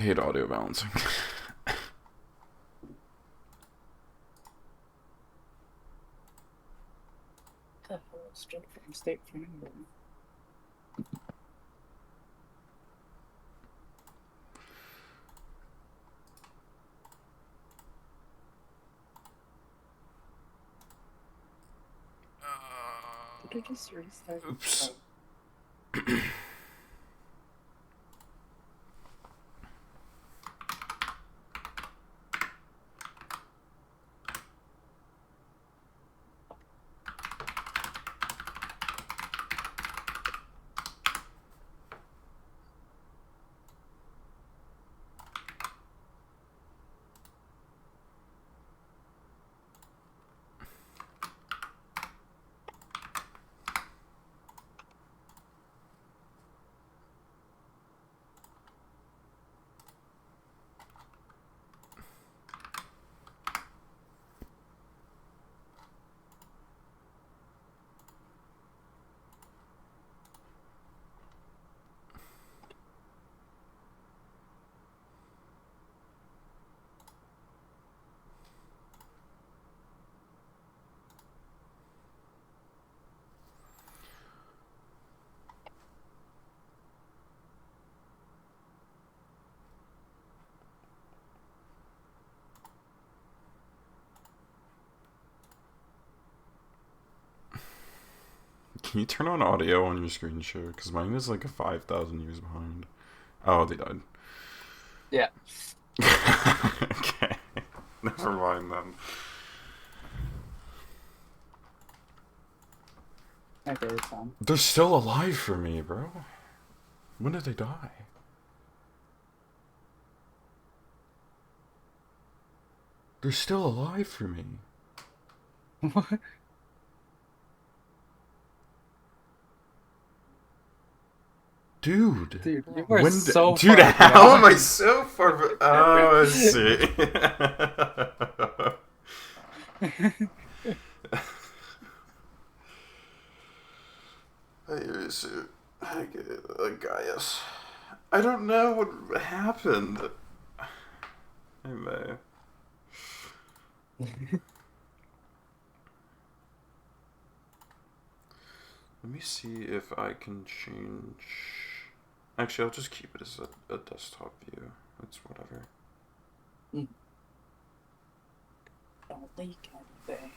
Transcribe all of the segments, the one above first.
I hate audio balancing. Straight from State Farm. Did I just restart? Oops. Oh. Can you turn on audio on your screen share? Because mine is like a 5,000 years behind. Oh, they died. Yeah. Okay. Never mind then. Okay, it's on. They're still alive for me, bro. When did they die? They're still alive for me. What? Dude. Dude, you are so Dude, far how am I behind. so far? Oh, I see. I get it, Gaius. I don't know what happened. I may. Let me see if I can change. Actually, I'll just keep it as a desktop view. It's whatever. Don't leak anything.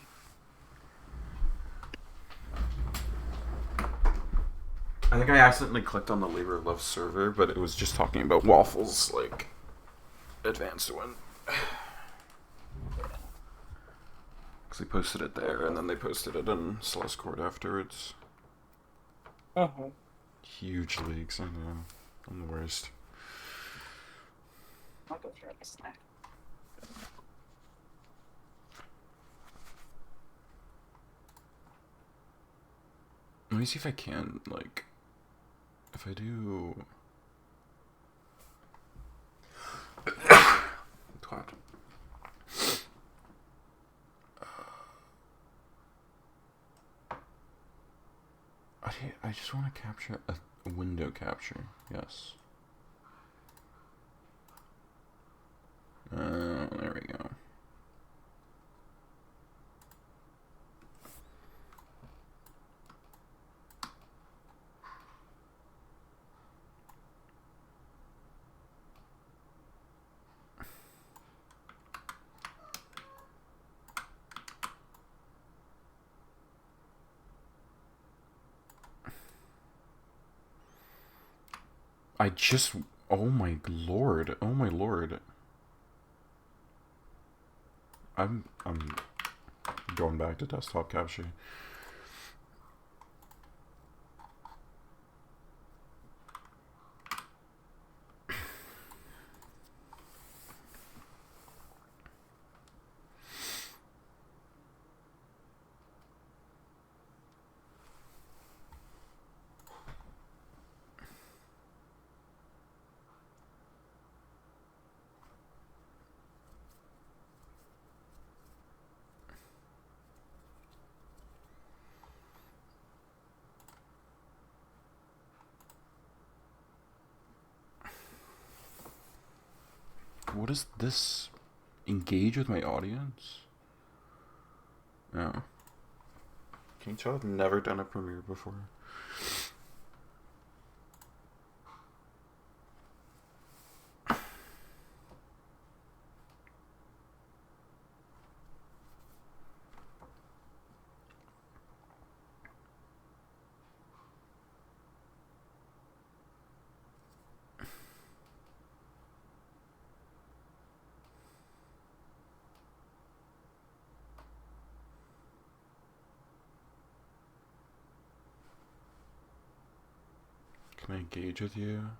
I think I accidentally clicked on the Labor of Love server, but it was just talking about waffles, like advanced one. Because they posted it there, and then they posted it in Celescourt afterwards. Uh-huh. Huge leaks, I know. I'm the worst. I'll go for a snack. Let me see if I can, like, if I do. Twat. I just want to capture a window capture. Yes. There we go. I just. Oh my lord. Oh my lord. I'm going back to desktop capture. What is this? Engage with my audience? Oh. Can you tell I've never done a premiere before? Can I engage with you?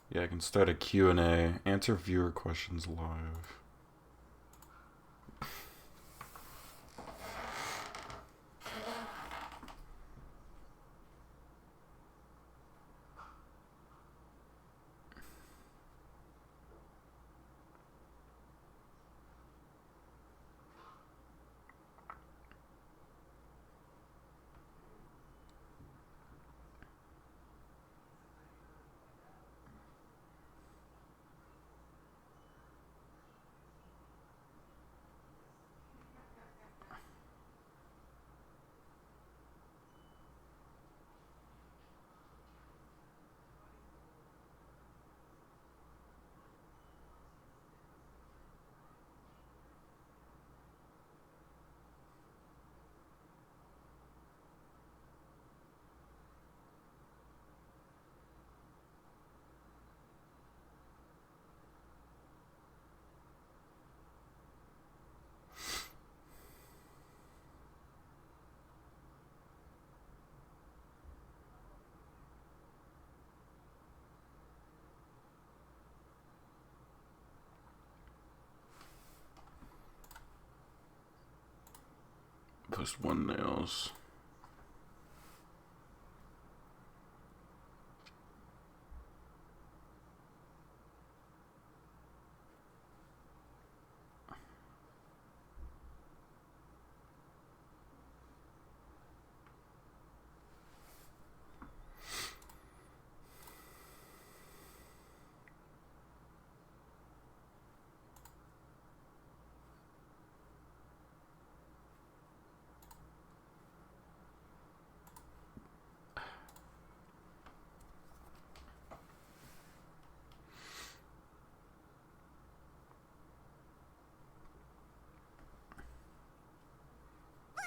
Yeah, I can start a Q&A. Answer viewer questions live. Post one nails.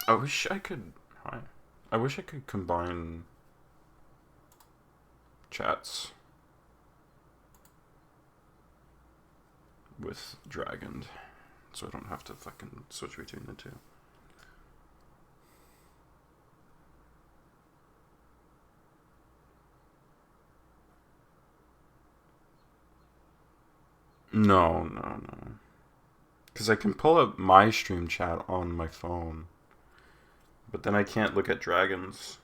I wish I could. Hi. I wish I could combine chats with Dragon, so I don't have to fucking switch between the two. No. Because I can pull up my stream chat on my phone, but then I can't look at Dragon's.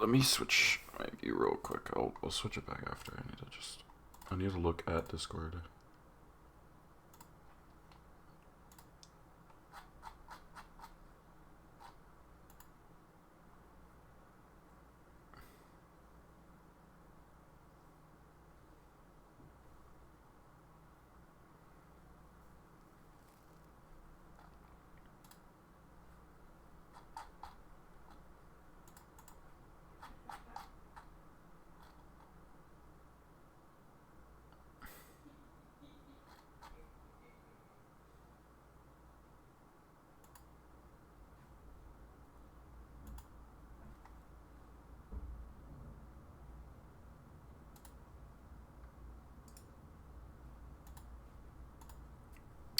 Let me switch my view real quick. I'll switch it back after. I need to look at Discord.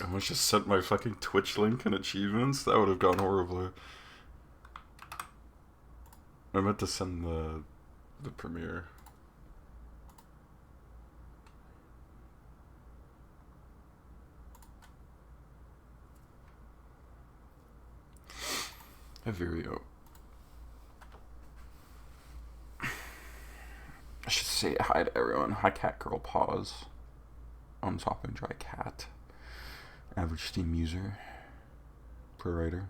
I almost just sent my fucking Twitch link and achievements. That would have gone horribly. I meant to send the premiere. Hey, Vireo. I should say hi to everyone. Hi, cat girl. Pause. Unsopping dry cat. Average Steam user. Per writer.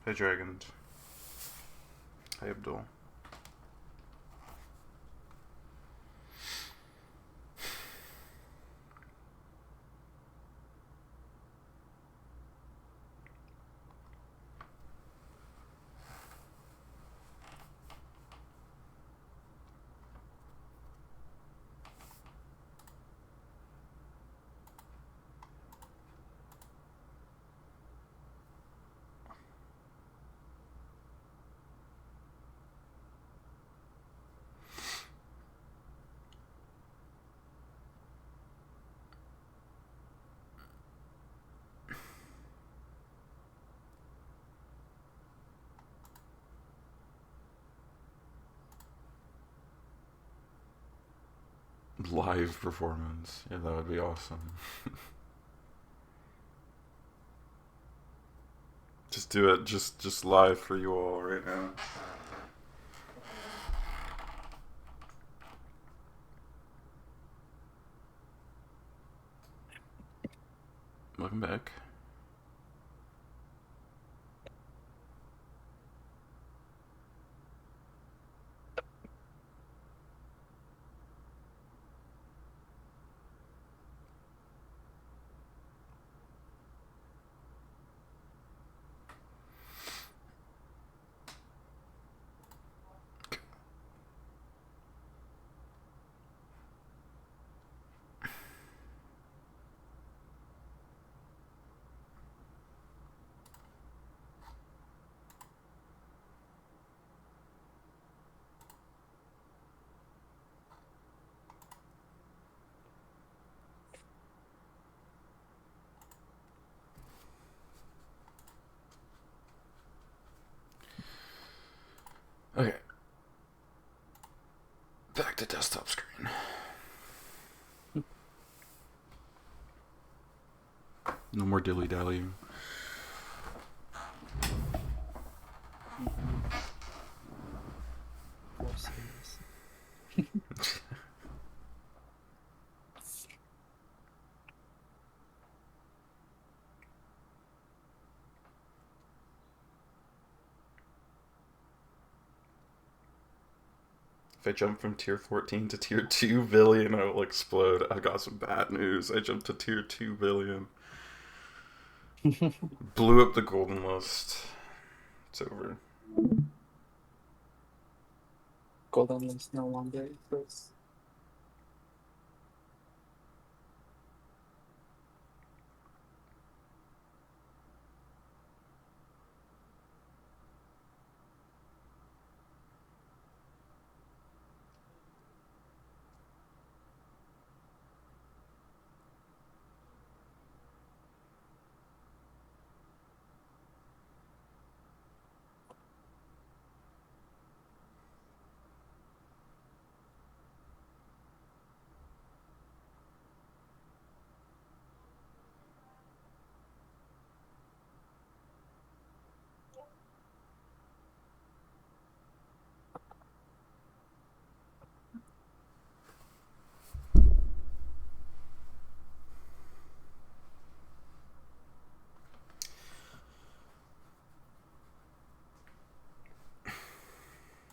Hey, Dragons. Hey, Abdul. Live performance. Yeah, that would be awesome. Just do it. Just live for you all right now. Welcome back. Okay. Back to desktop screen. No more dilly-dallying. I jump from tier 14 to tier 2 billion, I will explode. I got some bad news. I jumped to tier 2 billion. Blew up the golden list. It's over. Golden list no longer exists.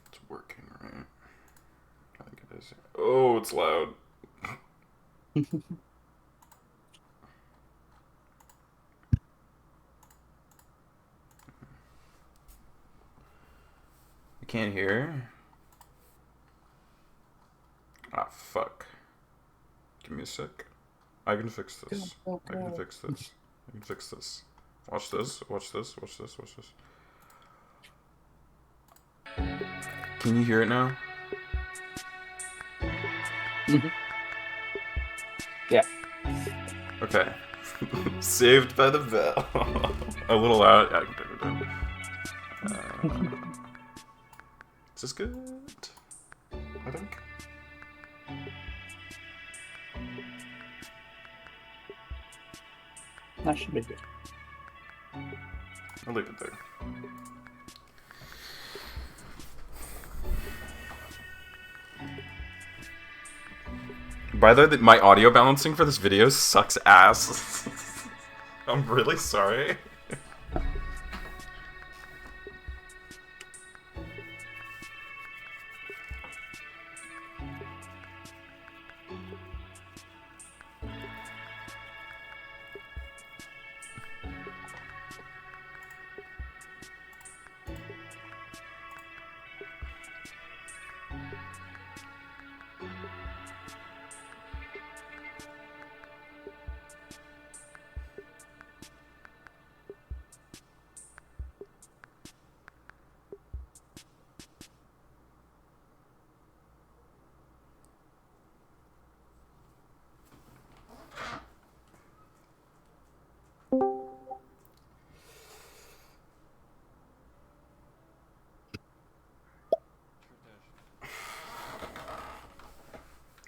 It's working, right? I think it is. Oh, it's loud. I can't hear. Ah, fuck. Give me a sec. I can fix this. I can fix this. I can fix this. Watch this. Watch this. Watch this. Watch this. Can you hear it now? Yeah. Okay. Saved by the bell. A little loud. Yeah, I can turn it down. Is this good? I think. That should be good. I'll leave it there. By the way, my audio balancing for this video sucks ass. I'm really sorry.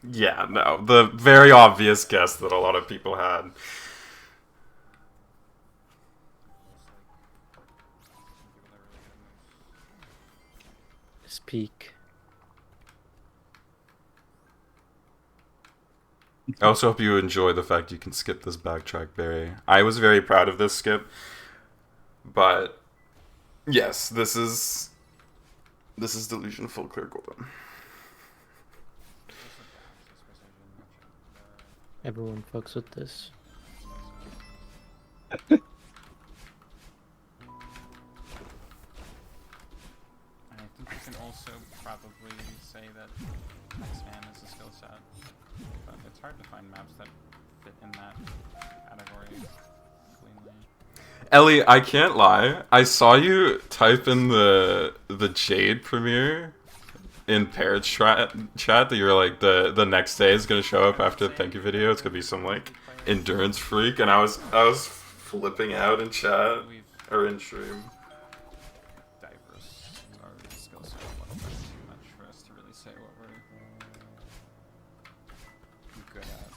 Yeah, no, the very obvious guess that a lot of people had. Speak. I also hope you enjoy the fact you can skip this backtrack, Barry. I was very proud of this skip, but yes, this is Delusion Full Clear Golden. Everyone fucks with this. I think you can also probably say that X-Man is a skill set, but it's hard to find maps that fit in that category cleanly. Ellie, I can't lie. I saw you type in the Jade premiere in Parrot's chat that you were like the next day is gonna show up after the thank you video. It's gonna be some like endurance freak, and I was flipping out in chat or in stream. Diverse our skill set a little bit too much for us to really say what we're good at.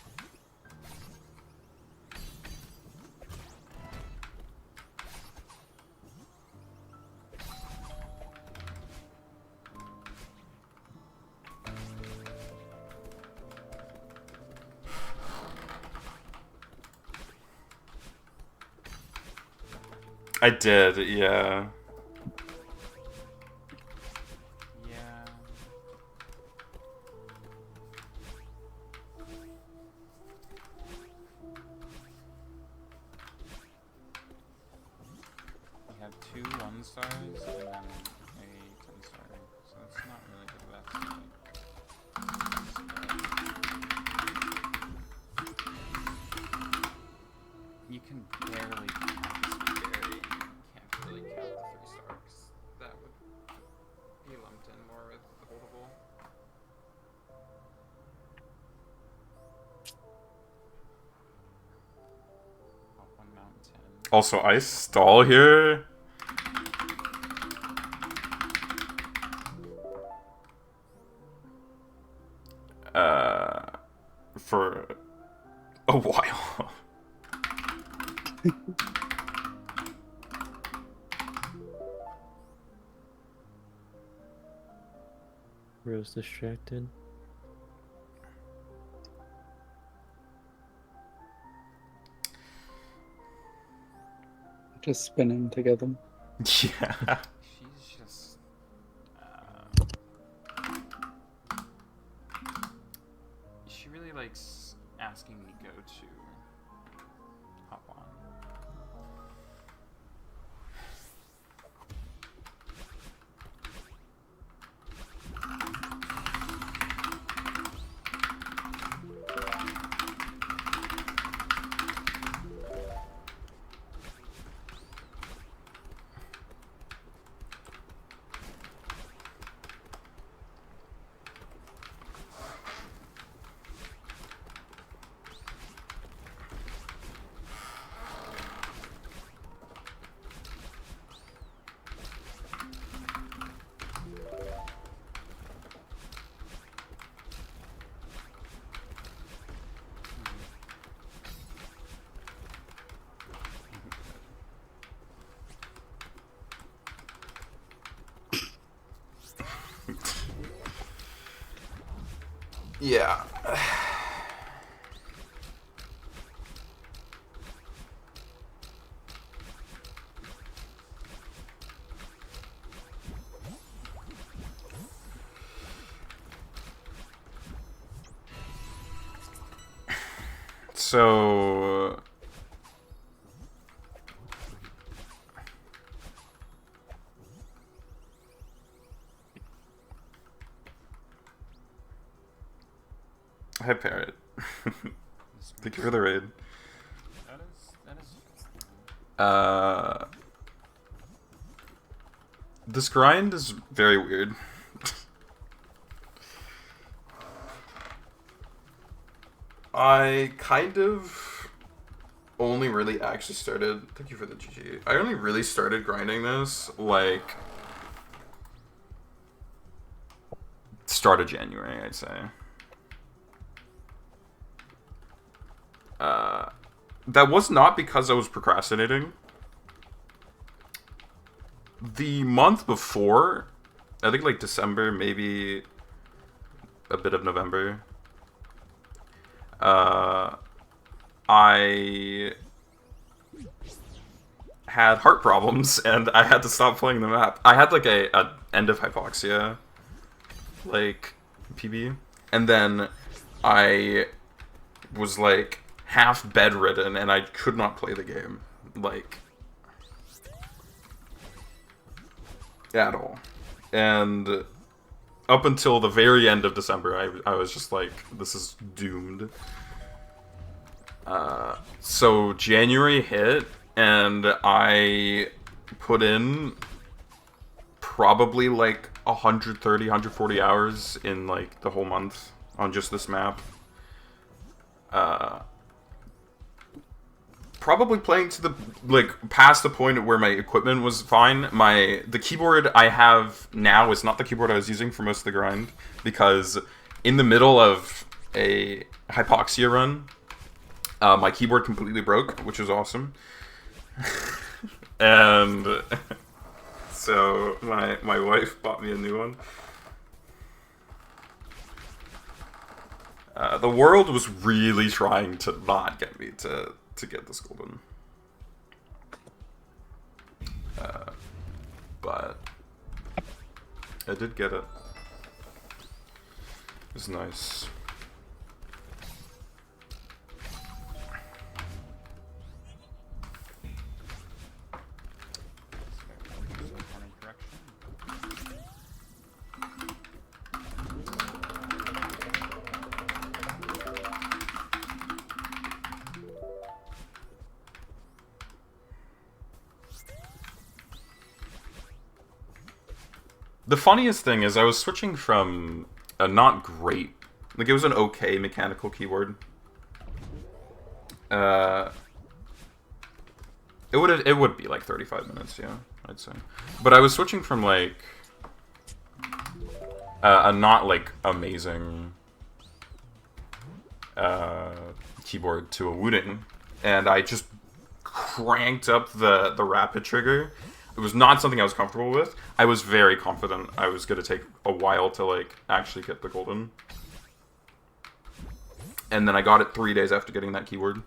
I did, yeah. Yeah. 2 1-stars and then a 10-star. So it's not really the best. You can barely count this berry. You can't really count the 3 stars. That would be lumped in more with the holdable. Hop on Mountain 10. Also, ice stall here. For a while. Rose distracted. Just spinning together. Yeah. She's just. She really likes asking me go to hop on. Yeah. So hi Parrot. Thank you for the raid. That is. This grind is very weird. I kind of only really actually started. Thank you for the GG. I only really started grinding this like start of January, I'd say. That was not because I was procrastinating. The month before, I think like December, maybe a bit of November, I had heart problems and I had to stop playing the map. I had like a end of hypoxia, like PB, and then I was like half bedridden and I could not play the game, like at all. And up until the very end of December, I was just like, this is doomed. So January hit, and I put in probably like 130, 140 hours in like the whole month on just this map. Probably playing to the like past the point where my equipment was fine. The keyboard I have now is not the keyboard I was using for most of the grind, because in the middle of a hypoxia run, my keyboard completely broke, which was awesome. And so my wife bought me a new one. The world was really trying to not get me to get this golden. But I did get it. It was nice. The funniest thing is I was switching from a not great, like it was an okay mechanical keyboard. It would be like 35 minutes, yeah, I'd say. But I was switching from like a not like amazing keyboard to a Wooting, and I just cranked up the rapid trigger. It was not something I was comfortable with. I was very confident I was going to take a while to like actually get the golden. And then I got it 3 days after getting that keyboard.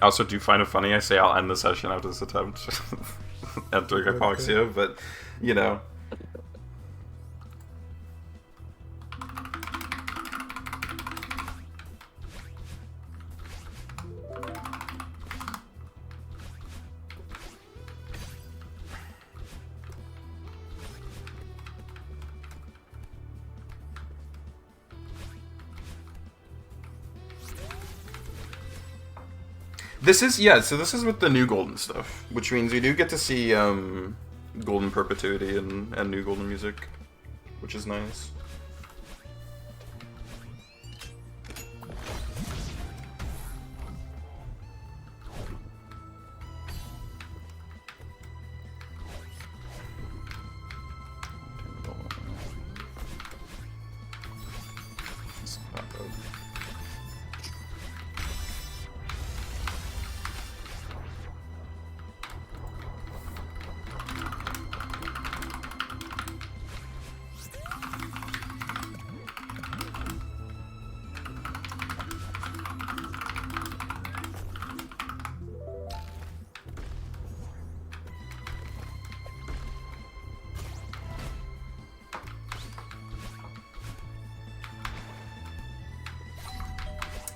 I also do find it funny. I say I'll end the session after this attempt. Entering hypoxia, but you know. This is, yeah, so this is with the new golden stuff, which means we do get to see golden perpetuity and new golden music, which is nice.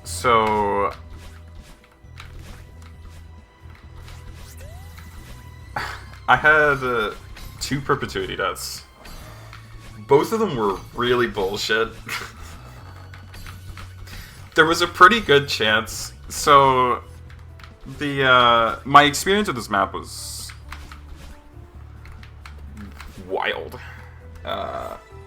So I had 2 perpetuity deaths. Both of them were really bullshit. There was a pretty good chance. So the my experience with this map was wild.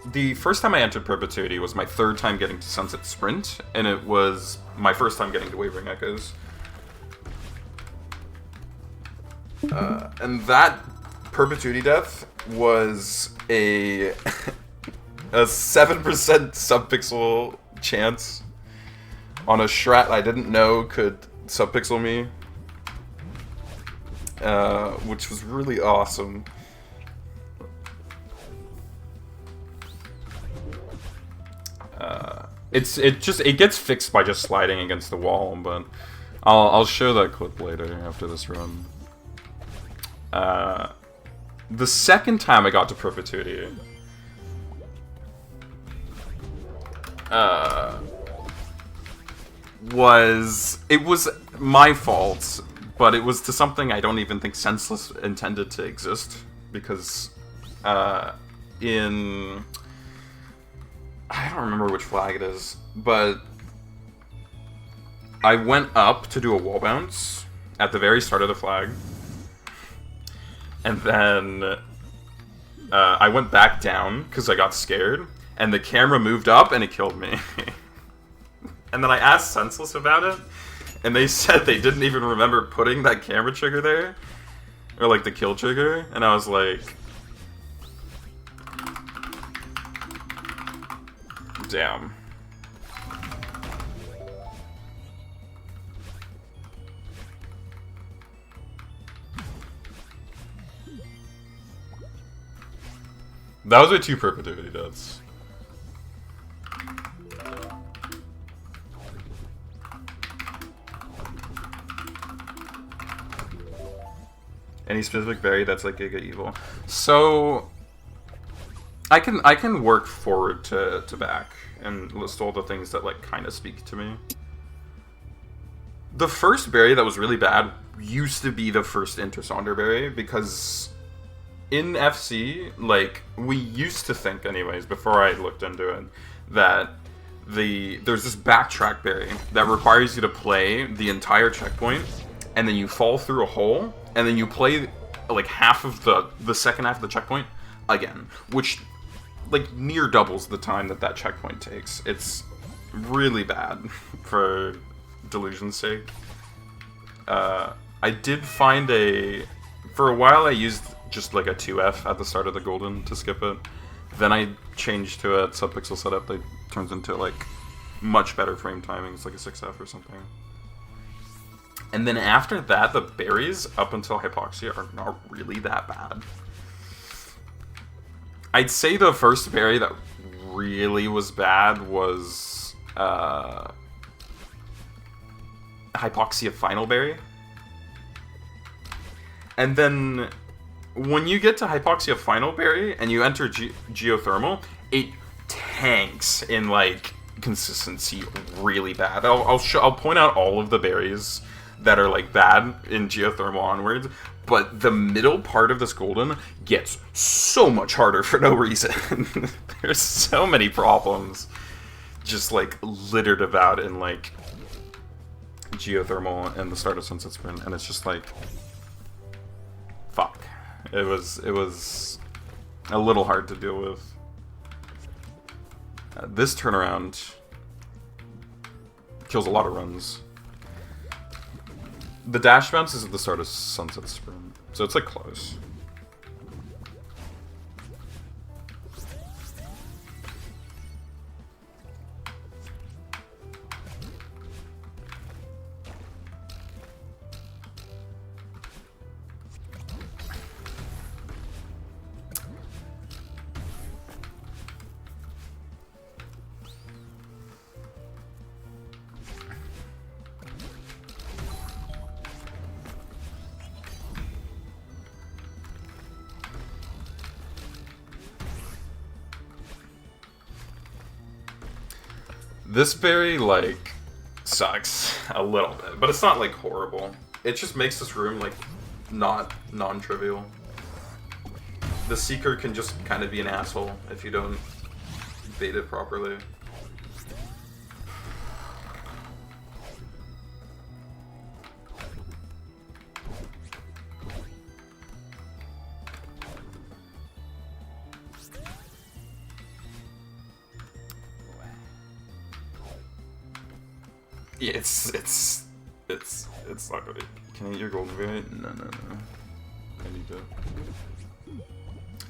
The first time I entered Perpetuity was my 3rd time getting to Sunset Sprint, and it was my first time getting to Wavering Echoes. And that Perpetuity death was a a 7% subpixel chance on a Strat I didn't know could subpixel me, which was really awesome. It gets fixed by just sliding against the wall, but I'll show that clip later after this run. The second time I got to Perpetuity, was my fault, but it was to something I don't even think Senseless intended to exist, because in I don't remember which flag it is, but I went up to do a wall bounce at the very start of the flag, and then I went back down because I got scared, and the camera moved up and it killed me. And then I asked Senseless about it, and they said they didn't even remember putting that camera trigger there, or like the kill trigger, and I was like, damn. That was with 2 Perpetuity deaths. Any specific berry that's like Giga Evil? So I can work forward to back and list all the things that like kind of speak to me. The first berry that was really bad used to be the first Intersonder berry, because in FC, like, we used to think anyways, before I looked into it, that there's this backtrack berry that requires you to play the entire checkpoint, and then you fall through a hole, and then you play like half of the second half of the checkpoint again, which like near doubles the time that checkpoint takes. It's really bad for Delusion's sake. I did find for a while I used just like a 2F at the start of the golden to skip it. Then I changed to a subpixel setup that turns into like much better frame timing. It's like a 6F or something. And then after that, the berries up until Hypoxia are not really that bad. I'd say the first berry that really was bad was Hypoxia Final Berry. And then when you get to Hypoxia Final Berry and you enter Geothermal, it tanks in like consistency really bad. I'll point out all of the berries that are like bad in Geothermal onwards, but the middle part of this golden gets so much harder for no reason. There's so many problems just like littered about in like Geothermal and the start of Sunset Sprint, and it's just like fuck. It was a little hard to deal with. This turnaround kills a lot of runs. The dash bounce is at the start of Sunset Sprint, so it's like close. This berry, like, sucks a little bit, but it's not, like, horrible. It just makes this room, like, not non-trivial. The Seeker can just kind of be an asshole if you don't bait it properly. Yeah, it's not good. Can I eat your golden berry? No. I need to.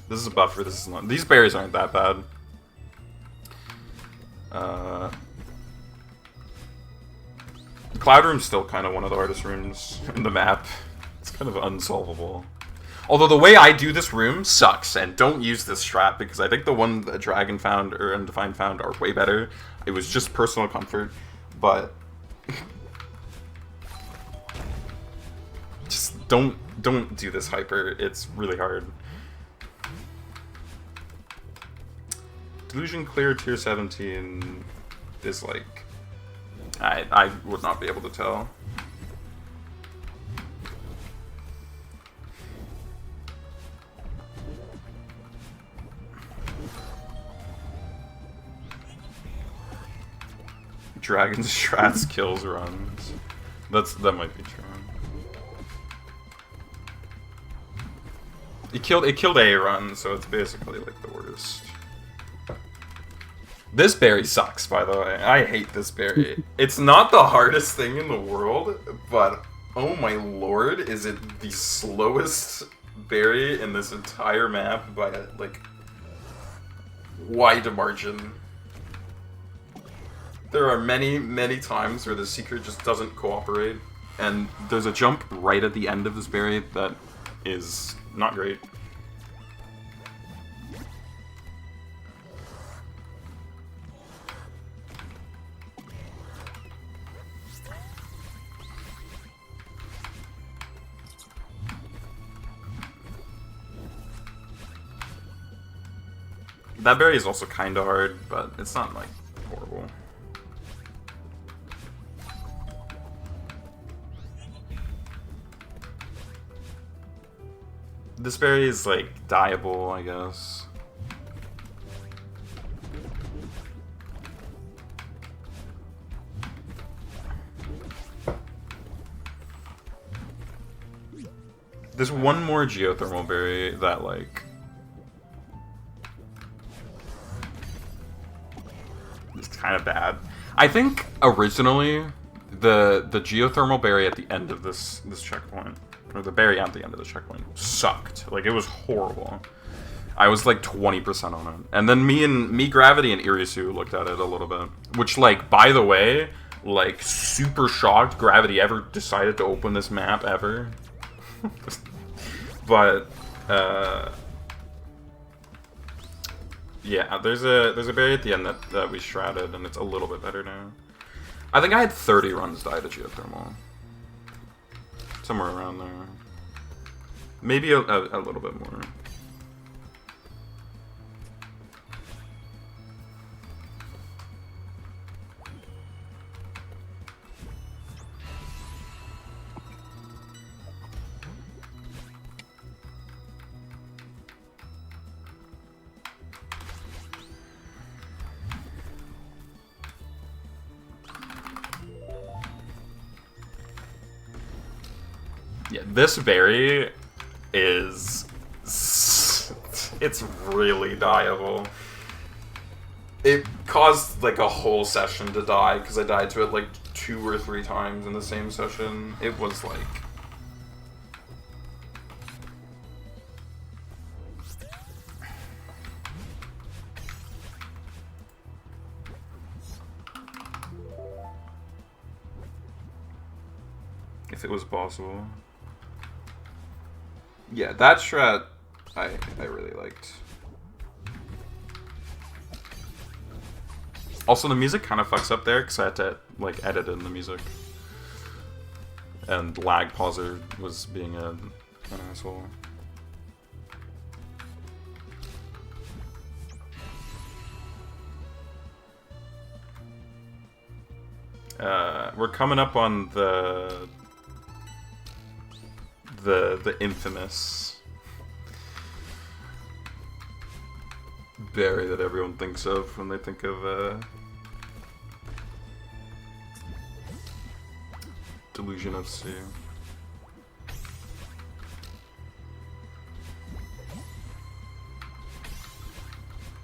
This is a buffer. This is not. These berries aren't that bad. The Cloud Room's still kind of one of the hardest rooms in the map. It's kind of unsolvable. Although the way I do this room sucks, and don't use this strat because I think the one that Dragon found or Undefined found are way better. It was just personal comfort, but. Just don't do this hyper. It's really hard. Delusion clear tier 17 is like I would not be able to tell. Dragon's strats kills runs. That might be true. It killed a run, so it's basically like the worst. This berry sucks, by the way. I hate this berry. It's not the hardest thing in the world, but oh my lord, is it the slowest berry in this entire map by a, like, wide margin. There are many times where the Seeker just doesn't cooperate, and there's a jump right at the end of this berry that is not great. That berry is also kind of hard, but it's not, like, horrible. This berry is, like, dyeable, I guess. There's one more geothermal berry that, like... It's kind of bad. I think, originally, the geothermal berry at the end of this checkpoint, or the berry at the end of the checkpoint, sucked. Like, it was horrible. I was, like, 20% on it. And then me, Gravity, and Irisu looked at it a little bit. Which, like, by the way, like, super shocked Gravity ever decided to open this map, ever. But yeah, there's a berry at the end that we shrouded, and it's a little bit better now. I think I had 30 runs die to geothermal, somewhere around there, maybe a little bit more. Yeah, this berry is... it's really dieable. It caused, like, a whole session to die, because I died to it, like, 2 or 3 times in the same session. It was, like... if it was possible. Yeah, that strat I really liked. Also, the music kind of fucks up there because I had to, like, edit in the music. And lag pauser was being an asshole. We're coming up on the infamous berry that everyone thinks of when they think of Delusion of Sea.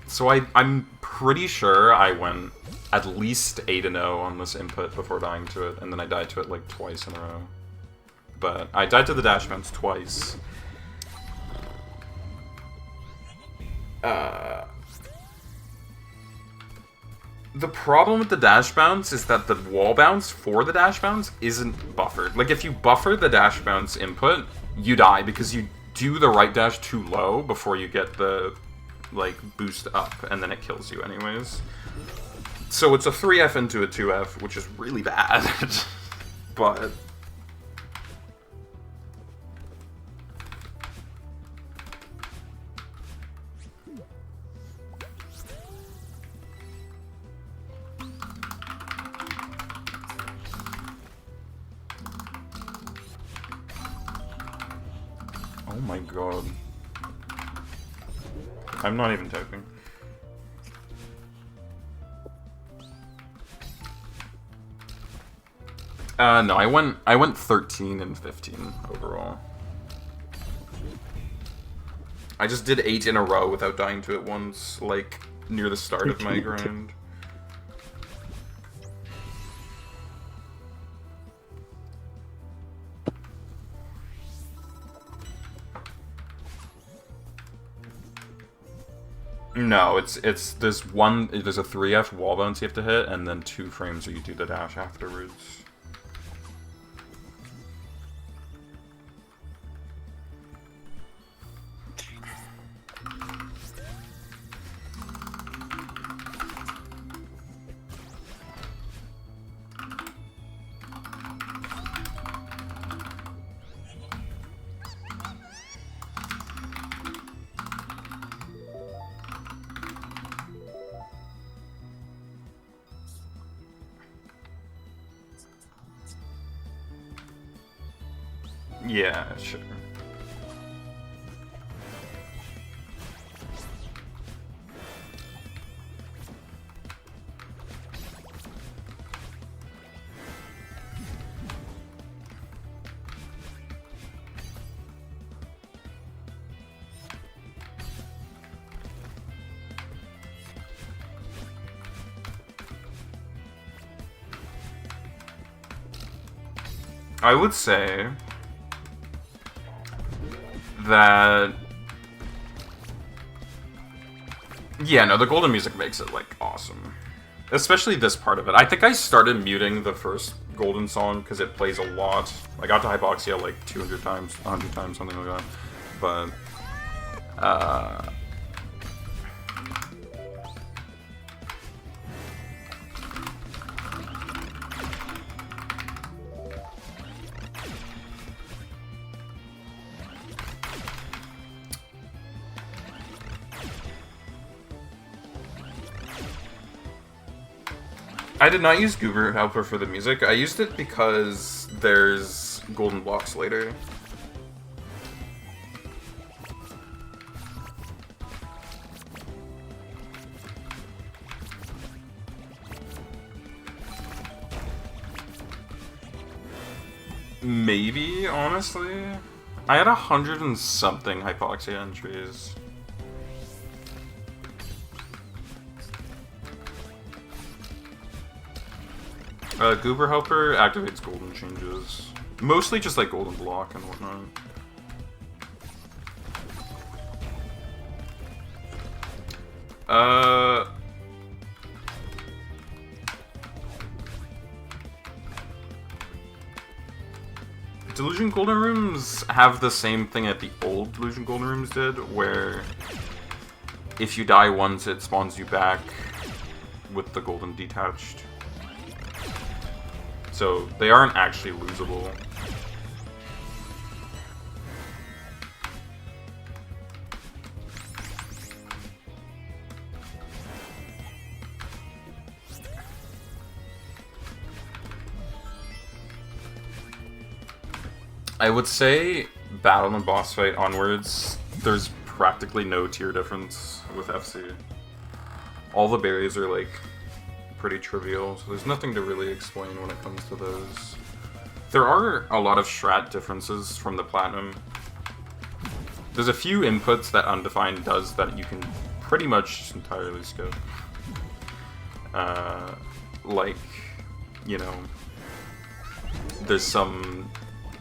So I'm pretty sure I went at least 8-0 on this input before dying to it, and then I died to it like twice in a row. But I died to the dash bounce twice. The problem with the dash bounce is that the wall bounce for the dash bounce isn't buffered. Like, if you buffer the dash bounce input, you die because you do the right dash too low before you get the, like, boost up, and then it kills you anyways. So it's a 3F into a 2F, which is really bad. But... oh my god. I'm not even typing. No, I went 13 and 15 overall. I just did 8 in a row without dying to it once, like, near the start of my grind. No, there's a 3F wall bounce you have to hit, and then 2 frames where you do the dash afterwards. Yeah, sure. I would say that, yeah, no, the golden music makes it, like, awesome. Especially this part of it. I think I started muting the first golden song because it plays a lot. I got to Hypoxia like 200 times, 100 times, something like that. But, I did not use Goober Helper for the music. I used it because there's golden blocks later. Maybe, honestly. I had 100 and something Hypoxia entries. Goober Helper activates golden changes. Mostly just like golden block and whatnot. Delusion Golden Rooms have the same thing that the old Delusion Golden Rooms did, where if you die once, it spawns you back with the golden detached. So they aren't actually losable. I would say battle and boss fight onwards, there's practically no tier difference with FC. All the berries are like pretty trivial, so there's nothing to really explain when it comes to those. There are a lot of strat differences from the Platinum. There's a few inputs that Undefined does that you can pretty much just entirely skip. Like, you know, there's some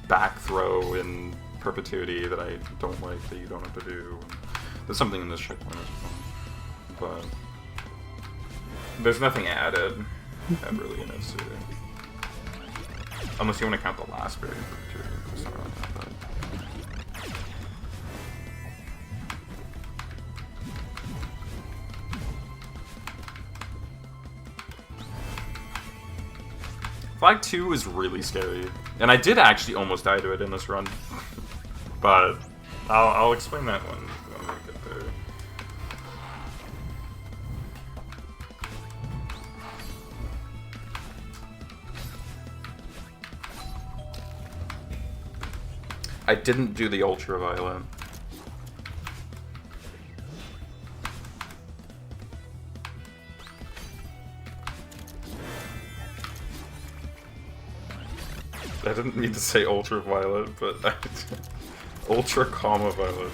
back throw in Perpetuity that I don't like that you don't have to do. There's something in this checkpoint as well, but there's nothing added really in FC. Unless you want to count the last berry Perpetuity. It's not really that bad. Flag 2 is really scary, and I did actually almost die to it in this run, but I'll explain that when we get there. I didn't do the ultraviolet. I didn't mean to say ultraviolet, but I ultra comma violet.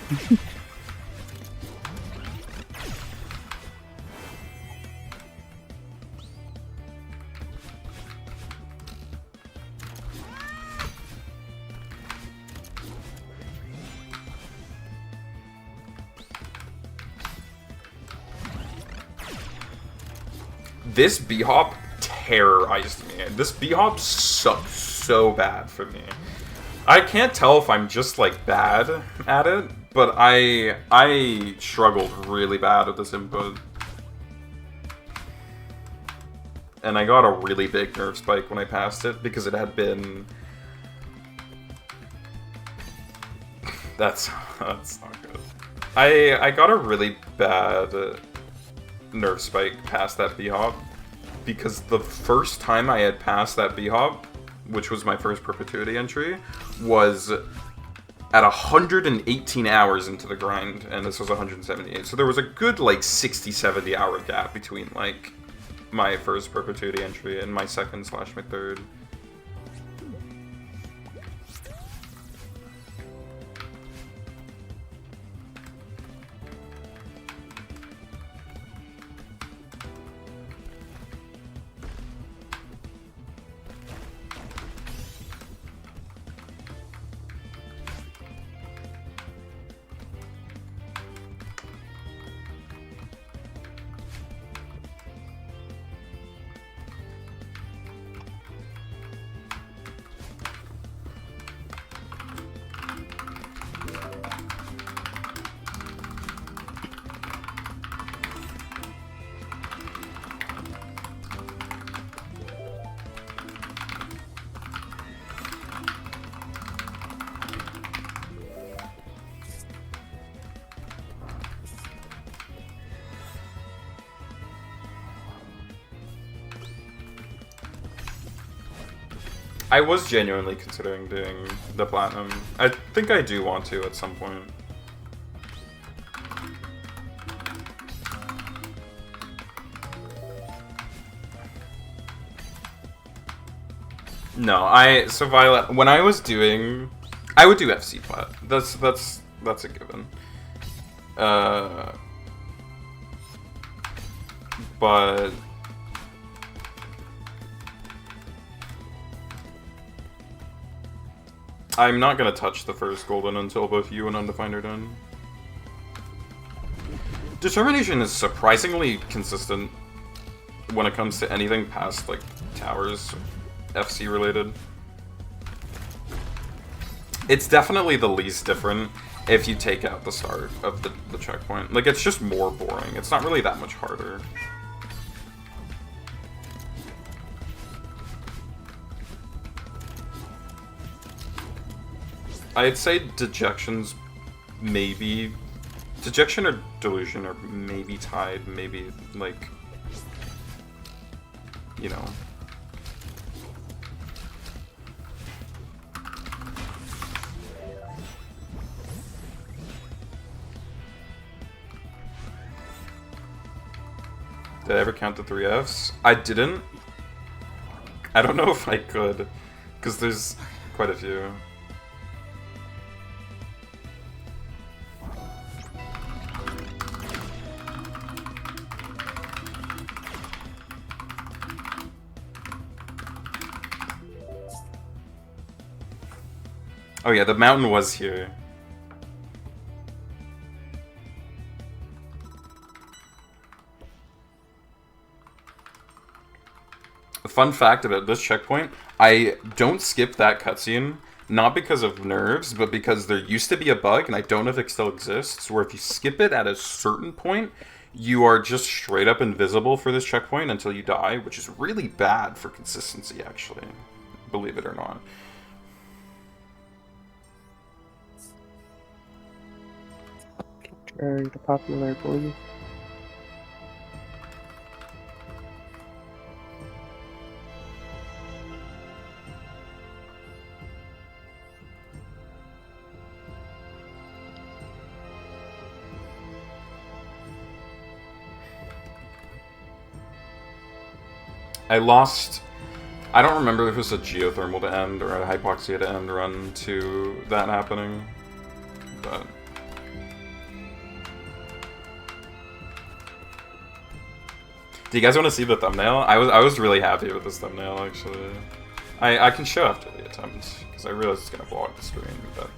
This B-hop terrorized me. This B-hop sucks so bad for me. I can't tell if I'm just like bad at it, but I struggled really bad with this input. And I got a really big nerve spike when I passed it because it had been... That's not good. I got a really bad nerve spike past that B-hop because the first time I had passed that B-hop, which was my first Perpetuity entry, was at 118 hours into the grind, and this was 178. So there was a good, like, 60, 70 hour gap between, like, my first Perpetuity entry and my second / my third. I was genuinely considering doing the platinum. I think I do want to at some point. No, so Violet, when I was doing, I would do FC plat. That's a given. But I'm not gonna touch the first golden until both you and Undefined are done. Determination is surprisingly consistent when it comes to anything past like towers, FC related. It's definitely the least different if you take out the start of the checkpoint. Like, it's just more boring. It's not really that much harder. I'd say Dejection's maybe... Dejection or Delusion are maybe tied, maybe, like... You know... Did I ever count the 3 Fs? I didn't. I don't know if I could, because there's quite a few. Oh yeah, the mountain was here. Fun fact about this checkpoint, I don't skip that cutscene, not because of nerves, but because there used to be a bug, and I don't know if it still exists, where if you skip it at a certain point, you are just straight up invisible for this checkpoint until you die, which is really bad for consistency, actually, believe it or not. Very popular, I believe. I don't remember if it was a geothermal to end or a hypoxia to end run to that happening, but... Do you guys want to see the thumbnail? I was really happy with this thumbnail, actually. I can show after the attempt, because I realized it's gonna blow up the screen, but...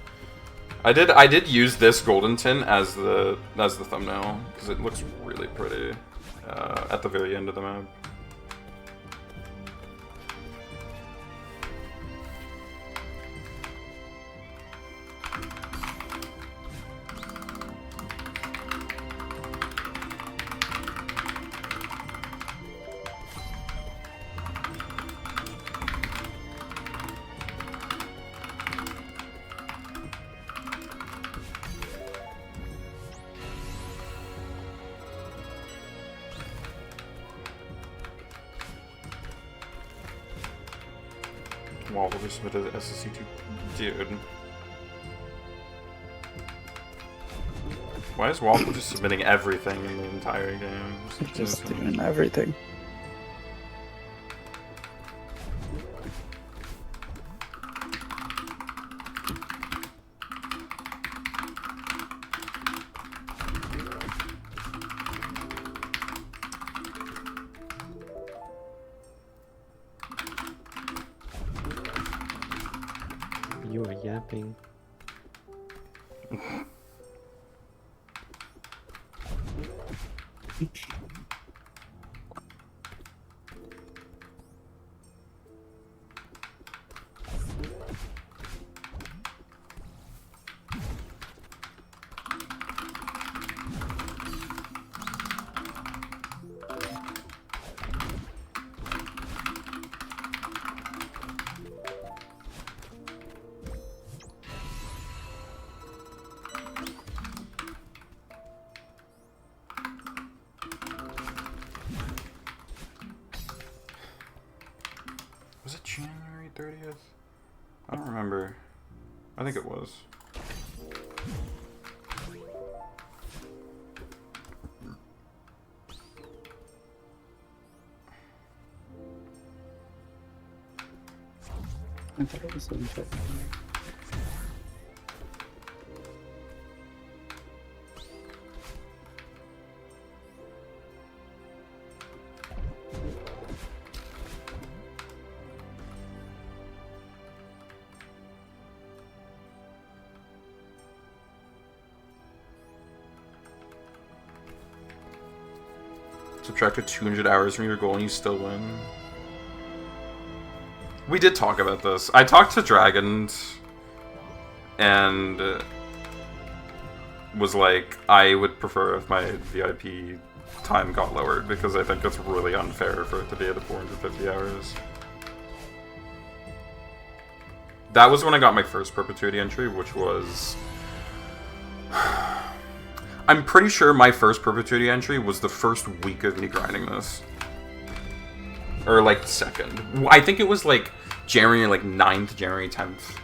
I did use this golden tin as the thumbnail, because it looks really pretty at the very end of the map. Waffle just submitted SSC2. Dude. Why is Waffle just submitting everything in the entire game? Just doing everything. You are yapping. I think it was. I thought it was in check. Subtract 200 hours from your goal and you still win. We did talk about this. I talked to Dragon and was like, I would prefer if my VIP time got lowered because I think it's really unfair for it to be at 450 hours. That was when I got my first perpetuity entry, which was... I'm pretty sure my first perpetuity entry was the first week of me grinding this. Or, like, second. I think it was, like, January, like, 9th, January 10th.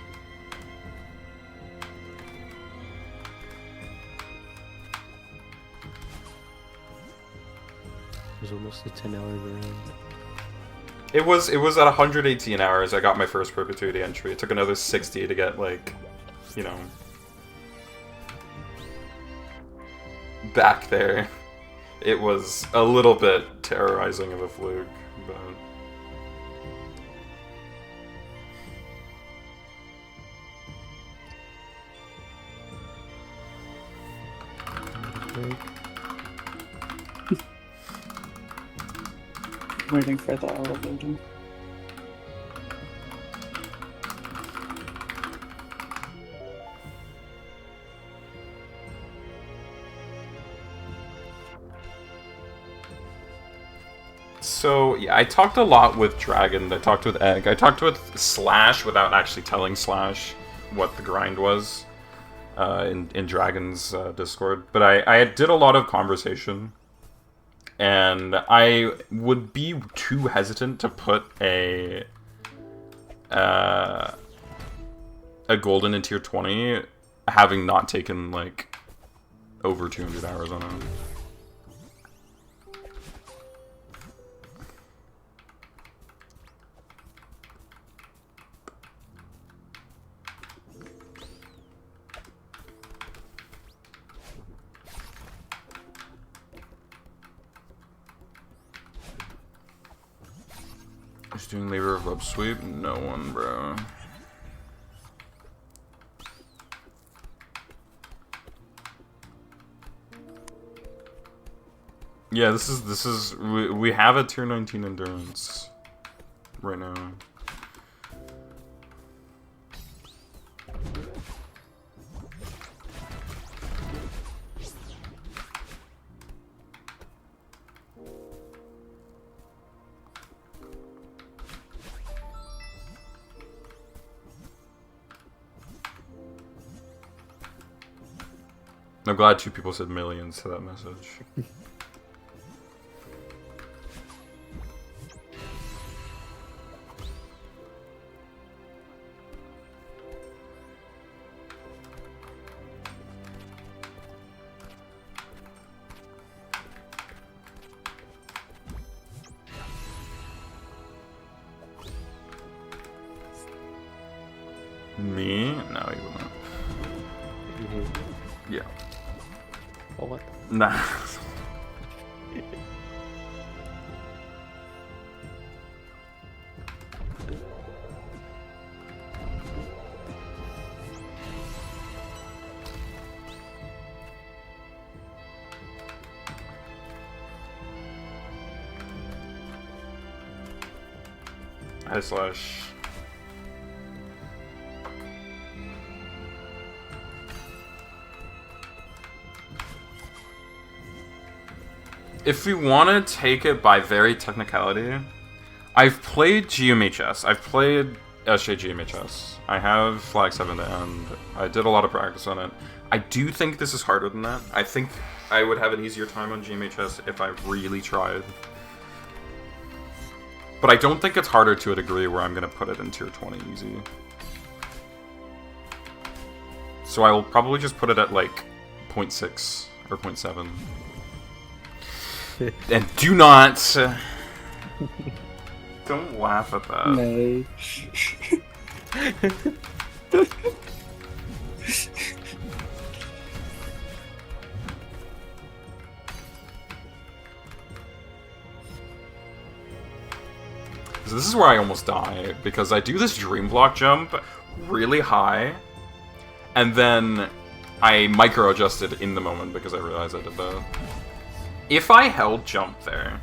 It was almost a 10-hour grind. It was at 118 hours I got my first perpetuity entry. It took another 60 to get, like, you know... back there. It was a little bit terrorizing of a fluke, but... Waiting for the elevator. So, yeah, I talked a lot with Dragon, I talked with Egg, I talked with Slash without actually telling Slash what the grind was in Dragon's Discord. But I did a lot of conversation, and I would be too hesitant to put a golden in tier 20, having not taken, like, over 200 hours on it. Who's doing labor of love sweep? No one, bro. Yeah, this is we have a tier 19 endurance right now. I'm glad 2 people said millions to that message. Me? No, you wouldn't. Yeah. Oh, what? Nah. Hi, Slash. If we want to take it by very technicality, I've played GMHS. I've played SJGMHS. I have Flag 7 to end. I did a lot of practice on it. I do think this is harder than that. I think I would have an easier time on GMHS if I really tried. But I don't think it's harder to a degree where I'm going to put it in tier 20 easy. So I will probably just put it at like 0.6 or 0.7. And do not... don't laugh at that. Nay. So this is where I almost die, because I do this dream block jump really high, and then I micro adjusted in the moment because I realized I did that. If I held jump there,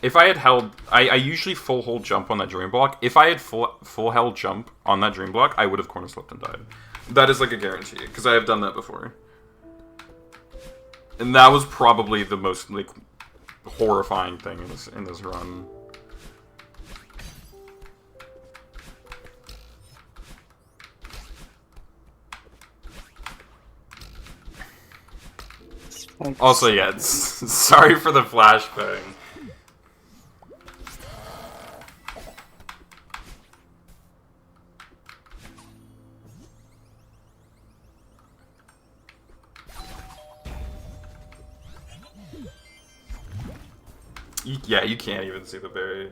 if I had held, I usually full hold jump on that dream block. If I had full held jump on that dream block, I would have corner slipped and died. That is like a guarantee, because I have done that before. And that was probably the most like horrifying thing in this run. Also, yeah, sorry for the flashbang. Yeah, you can't even see the berry.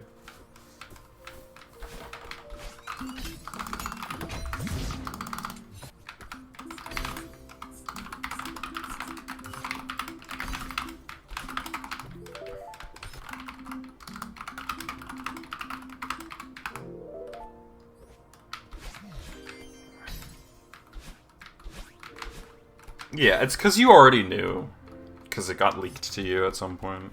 Yeah, it's because you already knew. Because it got leaked to you at some point.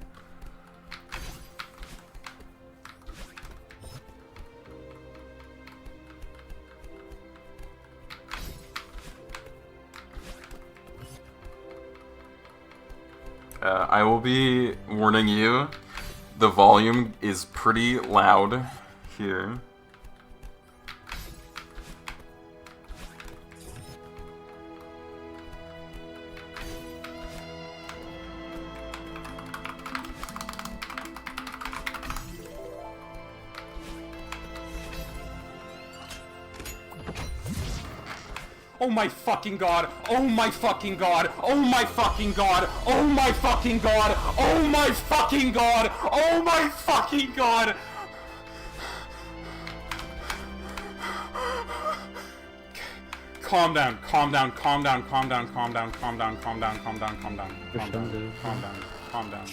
I will be warning you, the volume is pretty loud here. Oh my fucking god! Oh my fucking god! Oh my fucking god! Oh my fucking god! Oh my fucking god! Oh my fucking god! Calm down, calm down, calm down, calm down, calm down, calm down, calm down, calm down, calm down, calm down, calm down, calm down.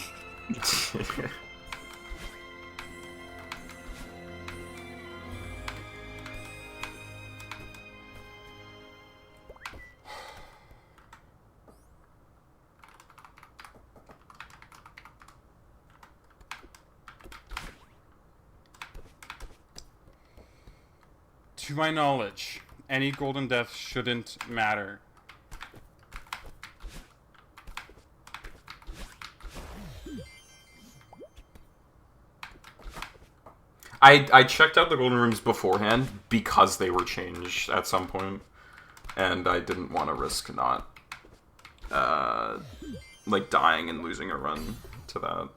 To my knowledge, any golden death shouldn't matter. I checked out the golden rooms beforehand because they were changed at some point, and I didn't want to risk not, like dying and losing a run to that.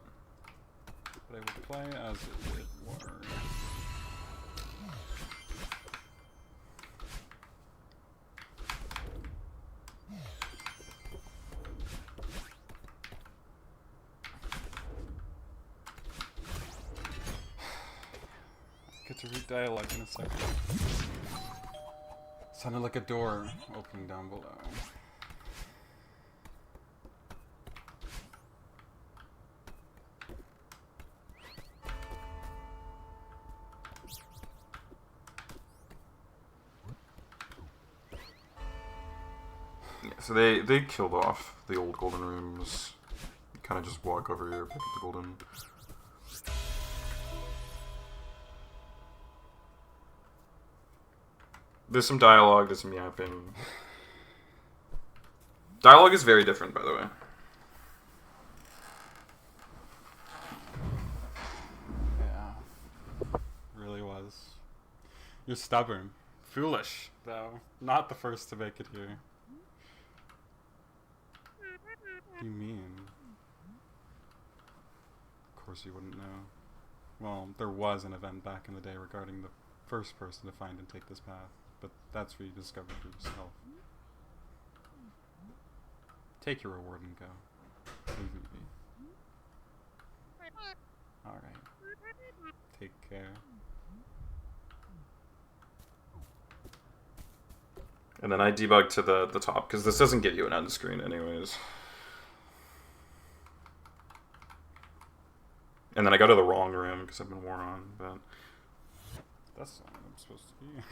But I will play as it were. Get to read dialogue in a second. Sounded like a door opening down below. Yeah, so they killed off the old golden rooms. You kind of just walk over here, pick up the golden. There's some dialogue, there's some yapping. Dialogue is very different, by the way. Yeah. Really was. You're stubborn. Foolish, though. Not the first to make it here. What do you mean? Of course you wouldn't know. Well, there was an event back in the day regarding the first person to find and take this path. but that's where you discover for yourself. Take your reward and go. Leave it be. Alright. Take care. And then I debug to the top, because this doesn't get you an end screen anyways. And then I go to the wrong room, because I've been worn on, but... That's not what I'm supposed to be.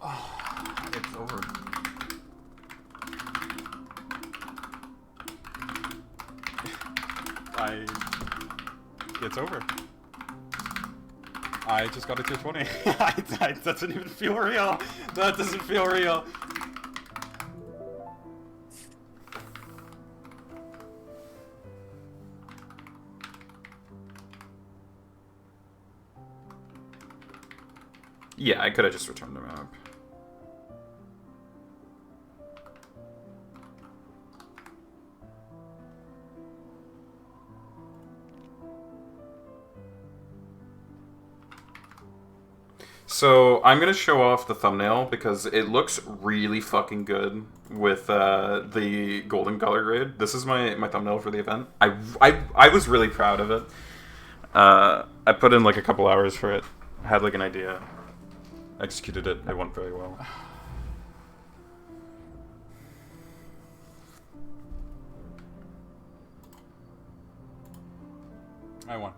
Oh, it's over. It's over. I just got a tier 20. That doesn't even feel real. That doesn't feel real. Yeah, I could have just returned the map. So I'm gonna show off the thumbnail because it looks really fucking good with the golden color grade. This is my thumbnail for the event. I was really proud of it. I put in like a couple hours for it. I had like an idea. Executed it. It went very well. I won.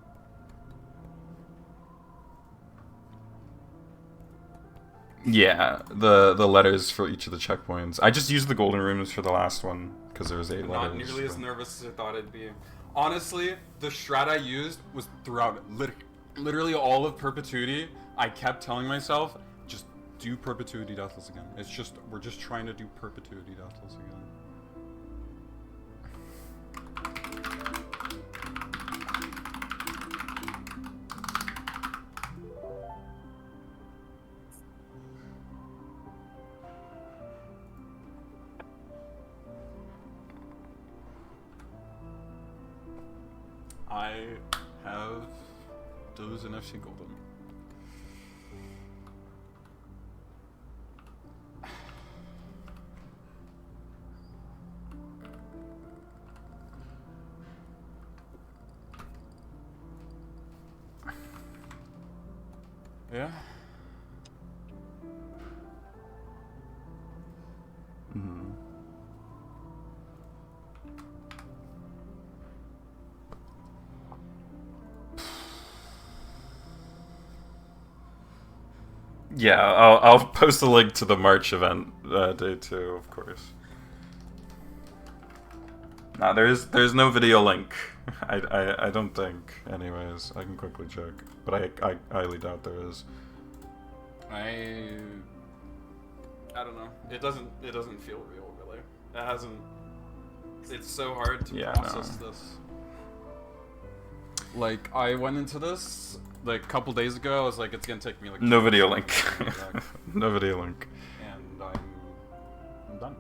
Yeah, the letters for each of the checkpoints. I just used the golden rooms for the last one because there was 8 letters. Not nearly as nervous as I thought it'd be. Honestly, the strat I used was throughout literally all of Perpetuity. I kept telling myself, just do Perpetuity Deathless again. It's just, we're just trying to do Perpetuity Deathless again. I have those in FC Golden. Yeah? Mm-hmm. Yeah, I'll post a link to the March event day 2, of course. Nah, there's no video link. I don't think. Anyways, I can quickly check, but I highly doubt there is. I don't know. It doesn't feel real, really. It hasn't. It's so hard to process this. Like, I went into this like a couple days ago. I was like, it's gonna take me like no video link. No video link. And I'm done.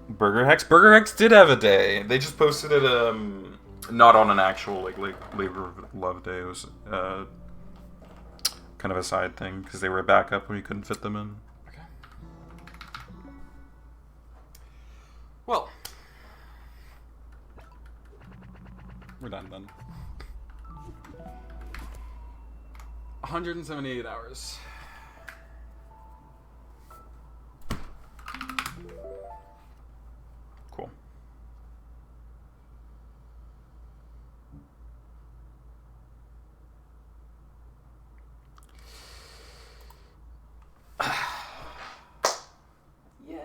Burger Hex did have a day. They just posted it not on an actual like Labor of Love day. It was kind of a side thing because they were a backup when you couldn't fit them in. Okay. Well, we're done then. 178 hours. Cool. Yay!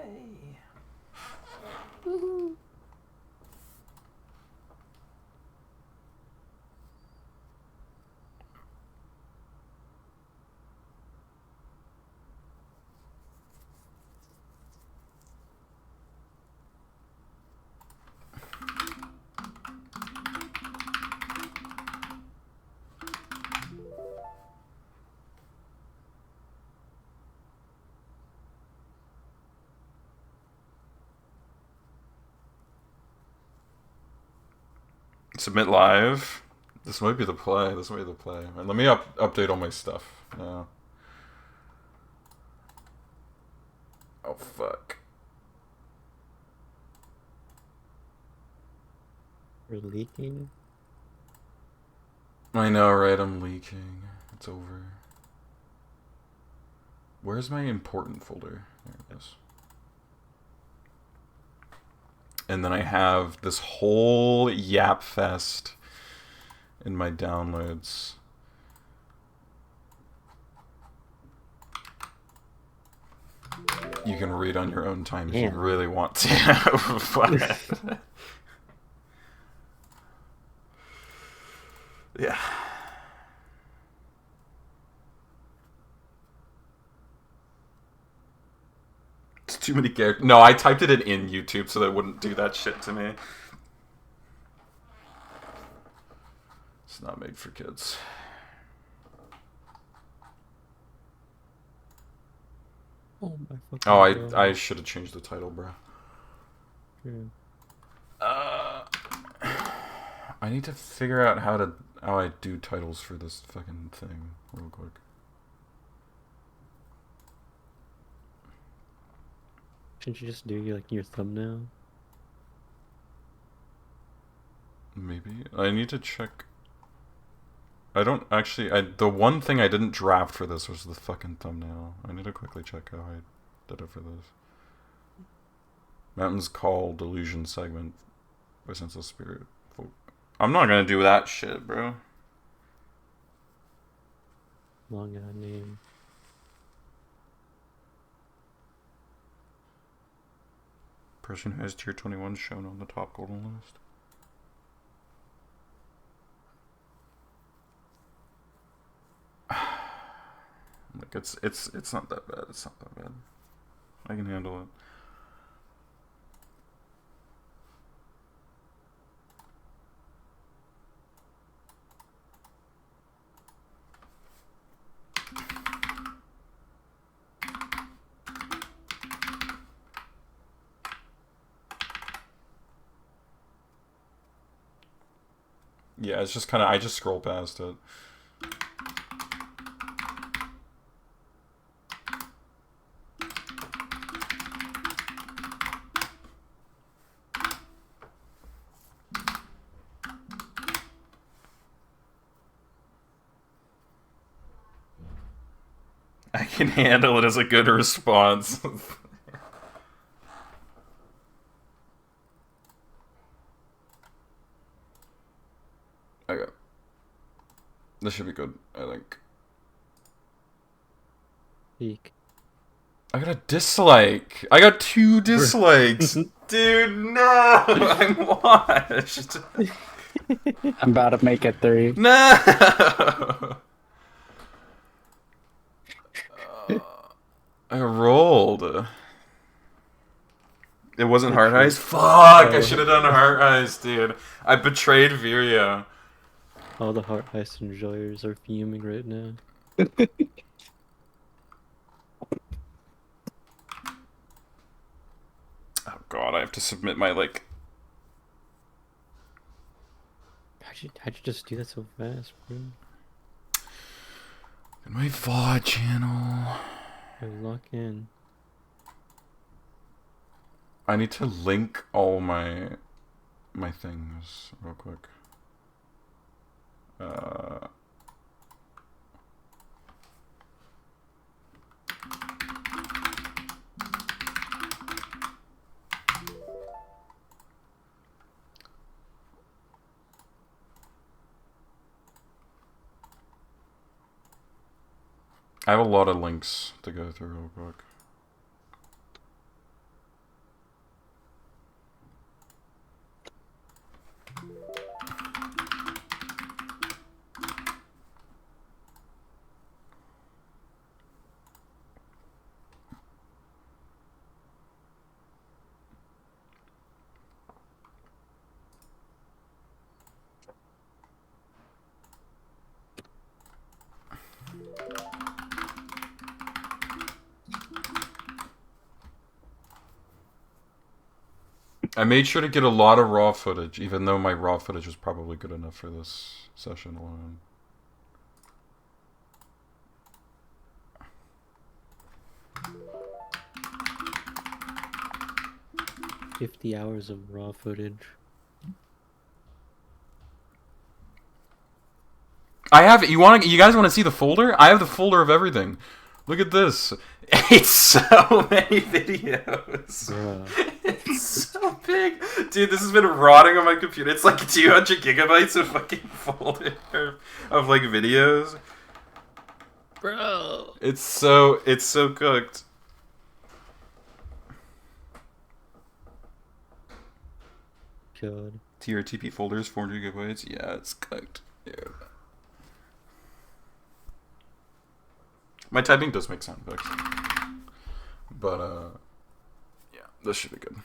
Submit live. This might be the play. This might be the play. Right, let me update all my stuff now. Oh fuck. We're leaking. I know, right? I'm leaking. It's over. Where's my important folder? There it is. And then I have this whole yap fest in my downloads. You can read on your own time if you really want to. Yeah. It's too many characters. No, I typed it in YouTube so that it wouldn't do that shit to me. It's not made for kids. Oh my fucking Oh, God. I should have changed the title, bro. I need to figure out how I do titles for this fucking thing real quick. Shouldn't you just do like your thumbnail? Maybe I need to check. I don't actually. The one thing I didn't draft for this was the fucking thumbnail. I need to quickly check how I did it for this. Mountains Call Delusion segment by Senseless Spirit. I'm not gonna do that shit, bro. Long name. Person who has tier 21 shown on the top golden list. Like it's not that bad. It's not that bad. I can handle it. Yeah, it's just kind of I just scroll past it. I can handle it as a good response. Okay. This should be good, I think. Peak. I got a dislike. I got 2 dislikes. Dude, no! I'm washed. I'm about to make it 3. No! I rolled. It wasn't Heart Eyes? Fuck! I should have done Heart Eyes, dude. I betrayed Virio. All the heart ice enjoyers are fuming right now. Oh god, I have to submit my, like... How'd you just do that so fast, bro? In my VOD channel. I lock in. I need to link all my things real quick. I have a lot of links to go through real quick. I made sure to get a lot of raw footage, even though my raw footage was probably good enough for this session alone. $50 of raw footage. I have. You guys want to see the folder? I have the folder of everything. Look at this. It's so many videos. Bruh. It's so big. Dude, this has been rotting on my computer. It's like 200 gigabytes of fucking folder of like videos. Bro. It's so cooked. God. TRTP folders, 400 gigabytes. Yeah, it's cooked. Dude. My typing does make sound effects. But, yeah, this should be good.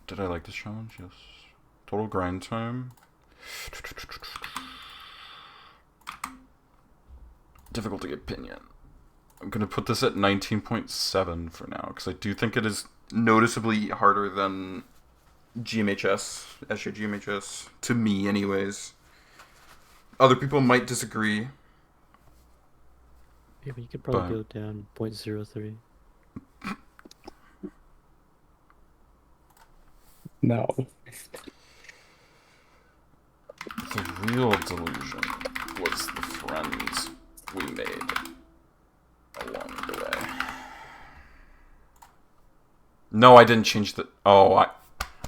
Did I like this challenge? Yes. Total grind time. Difficulty opinion. I'm gonna put this at 19.7 for now, because I do think it is noticeably harder than GMHS, SJ GMHS, to me anyways. Other people might disagree. Yeah, but you could probably go down 0.03. No. The real delusion was the friends we made along the way. No, I didn't change the... Oh,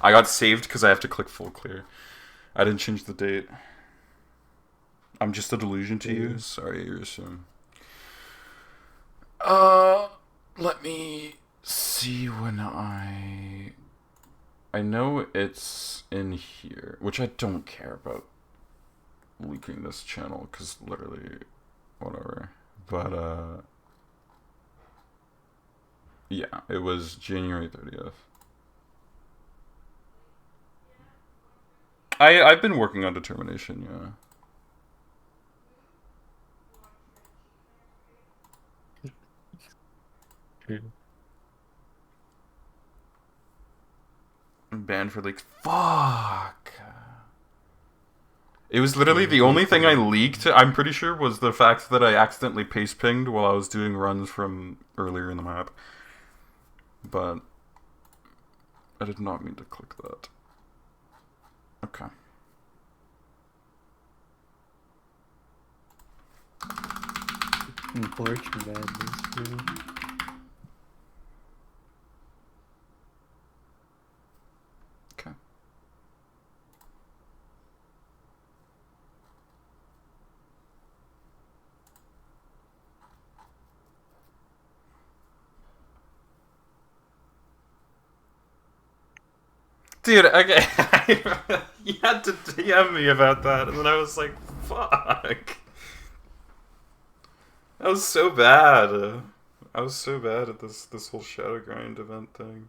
I got saved because I have to click full clear. I didn't change the date. I'm just a delusion to you? Sorry, you're assuming. Let me see when I know it's in here, which I don't care about leaking this channel, because literally, whatever. But, yeah, it was January 30th. I've been working on determination, yeah. Banned for leaks. Fuck. It was literally the only thing I leaked, I'm pretty sure, was the fact that I accidentally paste pinged while I was doing runs from earlier in the map. But I did not mean to click that. Okay. Unfortunate madness, bro. Okay. Dude, okay. You had to DM me about that, and then I was like, fuck. That was so bad. I was so bad at this whole Shadow Grind event thing.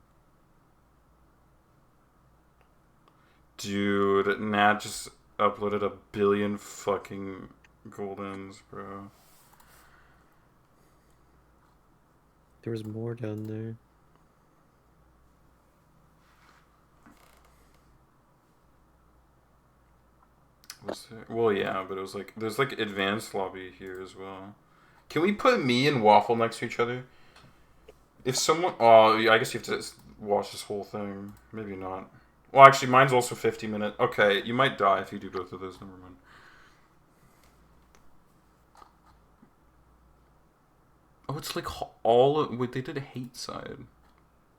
Dude, Nat just uploaded 1 billion fucking goldens, bro. There was more down there. Was there? Well, yeah, but it was like, there's like advanced lobby here as well. Can we put me and Waffle next to each other? If someone... Oh, yeah, I guess you have to watch this whole thing. Maybe not. Well, actually, mine's also 50 minutes. Okay, you might die if you do both of those. Never mind. Oh, it's like all of... Wait, they did a hate side.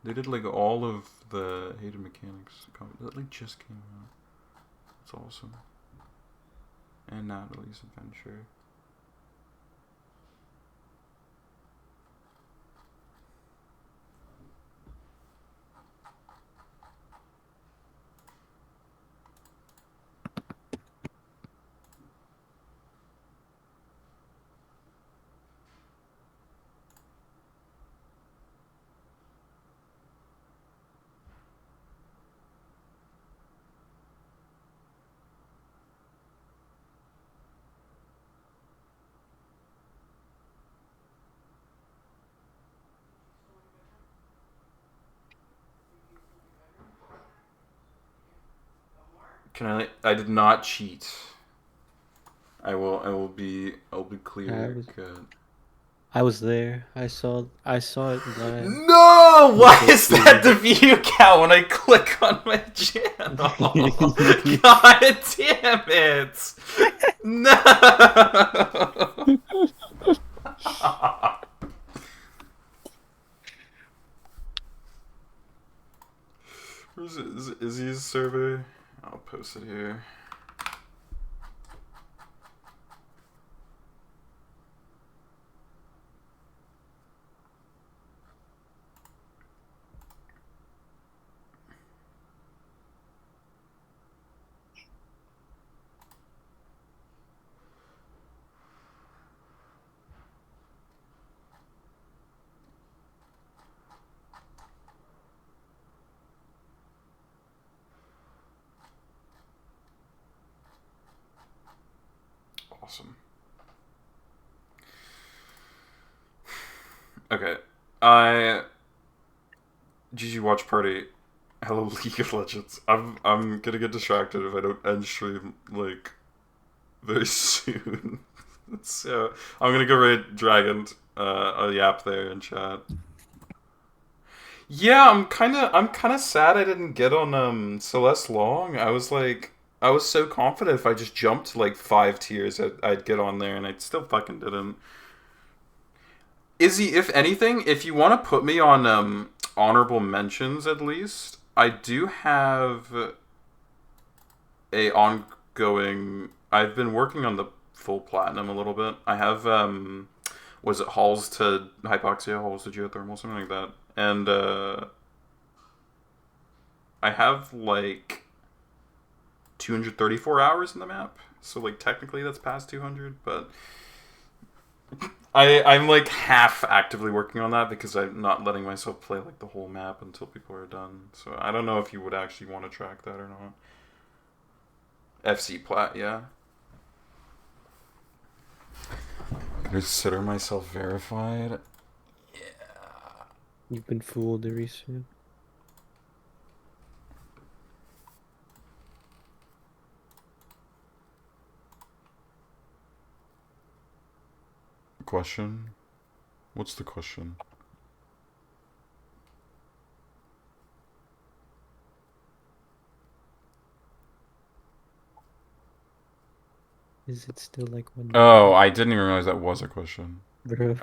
They did like all of the hated mechanics. That like just came out. That's awesome. And Natalie's adventure. Can I did not cheat. I'll be clear. Good. I was there. I saw it live. No! Why Okay, is that the view count when I click on my channel? God damn it! No! Where's it? Is Izzy's survey? I'll post it here. Awesome. Okay. GG Watch Party. Hello League of Legends. I'm gonna get distracted if I don't end stream like very soon. So I'm gonna go raid Dragon. A yap there in chat. Yeah, I'm kinda sad I didn't get on Celeste Long. I was so confident if I just jumped like 5 tiers I'd get on there, and I still fucking didn't. Izzy, if anything, if you want to put me on honorable mentions at least, I do have a ongoing. I've been working on the full platinum a little bit. I have was it halls to hypoxia, halls to geothermal, something like that, and I have like 234 hours in the map. So like technically that's past 200, but I'm like half actively working on that because I'm not letting myself play like the whole map until people are done. So I don't know if you would actually want to track that or not. FC plat, yeah. Consider myself verified. Yeah. You've been fooled, Arisu. Question? What's the question? Is it still like one? Oh, I didn't even realize that was a question. Bro.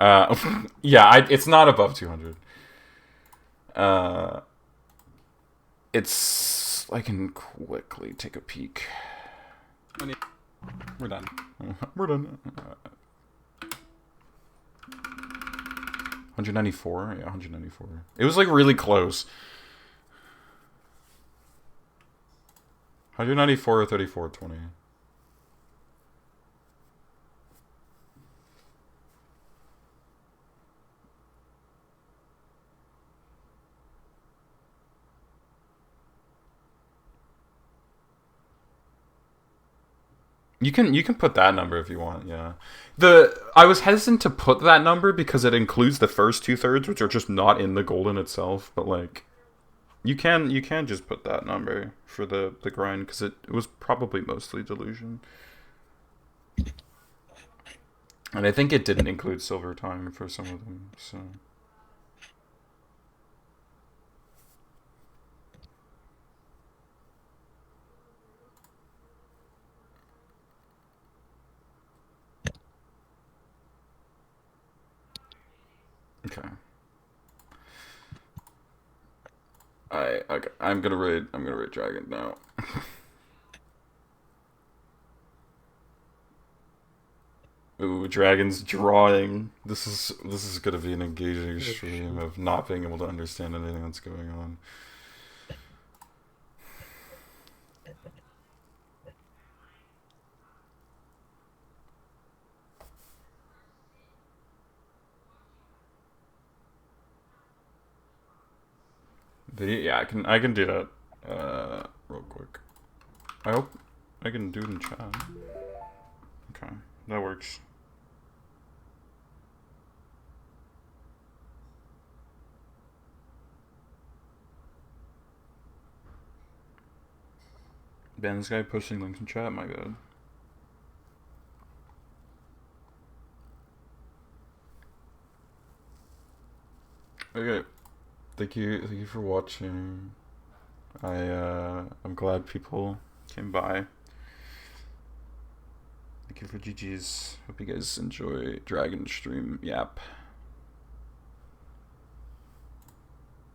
Yeah, it's not above 200. It's. I can quickly take a peek. We're done. We're done. 194? Yeah, 194. It was like really close. 194 or 3420. You can put that number if you want, yeah. I was hesitant to put that number because it includes the first 2/3, which are just not in the golden itself, but like you can just put that number for the grind because it was probably mostly delusion. And I think it didn't include silver time for some of them, so okay. I'm gonna raid Dragon now. Ooh, Dragon's drawing. This is gonna be an engaging stream of not being able to understand anything that's going on. Yeah, I can do that real quick. I hope I can do it in chat. Okay, that works. ban this guy posting links in chat. My bad. Okay, thank you for watching. I'm glad people came by. Thank you for GG's. Hope you guys enjoy Dragon Stream. Yap.